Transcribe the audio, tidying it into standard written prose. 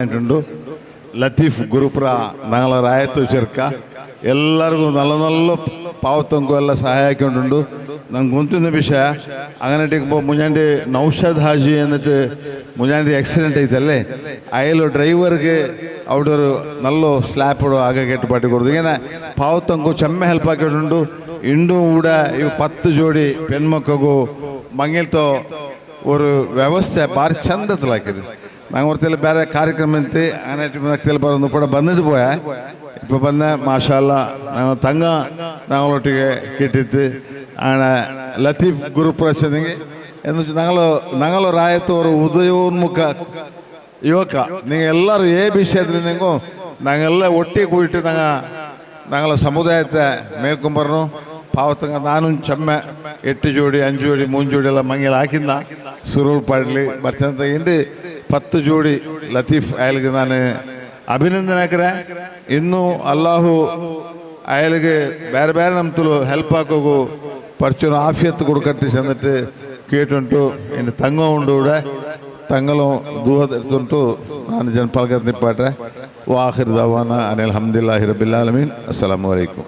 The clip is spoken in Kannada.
ಅಂಟುಂಡು ಲತೀಫ್ ಗುರುಪುರ ನಂಗಳ ರಾಯತ್ತು ಚೆರ್ಕ ಎಲ್ಲರಿಗೂ ನಲ್ಲ ನಲ್ಲ ಪಾವತಂಕು ಎಲ್ಲ ಸಹಾಯ ಹಾಕಿಕೊಂಡು ನಂಗೆ ಗುಂತಿನ ವಿಷಯ അങ്ങനെട്ടിക്ക് മുഞ്ഞാണ്ടി നൗഷാദ് ഹാജി എന്നിട്ട് മുഞ്ഞാണ്ടി ആക്സിഡൻറ്റ് ആയിട്ടല്ലേ അയാൾ ഡ്രൈവർക്ക് അവിടെ ഒരു നല്ല സ്ലാപ്പിടോ ആകെ കെട്ടുപാട്ടി കൊടുത്തു ഇങ്ങനെ പാവത്തങ്കു ചെമ്മ ಹೆಲ್ಪ್ ಹಾಕಿಕೊಂಡು ಇಂಡು ಕೂಡ ಇವು 10 ಜೋಡಿ ಹೆಣ್ಮಕ್ಕಳಿಗೂ ಮಂಗಿಲ್ತೋ ஒரு ವ್ಯವಸ್ಥೆ ಭಾರಿ ಚಂದത്തിൽ ಹಾಕಿದ್ರು ನಂಗೆ ಹೊರತೆಲ್ಲ ಬೇರೆ ಕಾರ್ಯಕ್ರಮ ಇತ್ತು അങ്ങനെ ಬರೋದು ಕೂಡ ಬಂದಿದ್ದು പോയ ഇപ്പോൾ ಬಂದ ಮಾಷಾಲ್ಲ ನಾವು ತಂಗ ഞങ്ങളൊട്ടിಗೆ കിട്ടിത്ത് അങ്ങനെ ലത്തീഫ് ഗുരുപ്രശനെങ്കിൽ എന്ന് വെച്ചാൽ ഞങ്ങൾ ರಾಯತ್ತು ഒരു ಉದಯೋನ್ಮುಖ ಯುವಕ നിങ്ങൾ ಎಲ್ಲರೂ ಏ ವಿಷಯದಲ್ಲಿಂಗೂ ഞങ്ങളെಲ್ಲ ಒಟ್ಟಿಗೆ ಕೂಡಿಟ್ಟು ഞങ്ങളെ ಸಮುದಾಯത്തെ ಮೇಲ್ಕೊಂಬರ್ನು ಪಾವತಂಗ ನಾನು ಚೆಮ್ಮೆ 8 ಜೋಡಿ 5 ಜೋಡಿ 3 ಜೋಡಿ ಎಲ್ಲ ಮಂಗಿಲ ಹಾಕಿಂದ ಸುರುಳ್ ಪಾಡ್ಲಿ ಬರ್ಚಂತ ಇಂದು 10 ಜೋಡಿ ಲತೀಫ್ ಅಯಲ್ಗೆ ನಾನು ಅಭಿನಂದನೆ ಹಾಕ್ರೆ ಇನ್ನೂ ಅಲ್ಲಾಹು ಅಯಲ್ಗೆ ಬೇರೆ ಬೇರೆ ನಮ್ತಲು ಹೆಲ್ಪ್ ಹಾಕೋಗು ಪರ್ಚೂರು ಆಫಿಯತ್ ಕೊಡ್ಕಟ್ಟಿ ಚೆಂದಿಟ್ಟು ಕೇಟುಂಟು ಇನ್ನು ತಂಗ ಉಂಡು ಕೂಡ ತಂಗಲು ದೂಹದುಂಟು ನಾನು ಜನಪಾಲ್ಕ ನಿಪ್ಪಾಟ್ರೆ ವಾಹಿರ್ ದವಾನ ಅನಿಲ್ ಹಮ್ದಿಲ್ಲಾಹಿ ರಬ್ಬಿಲ್ ಆಲಮೀನ್ ಅಸ್ಸಲಾಮು ಅಲೈಕುಂ.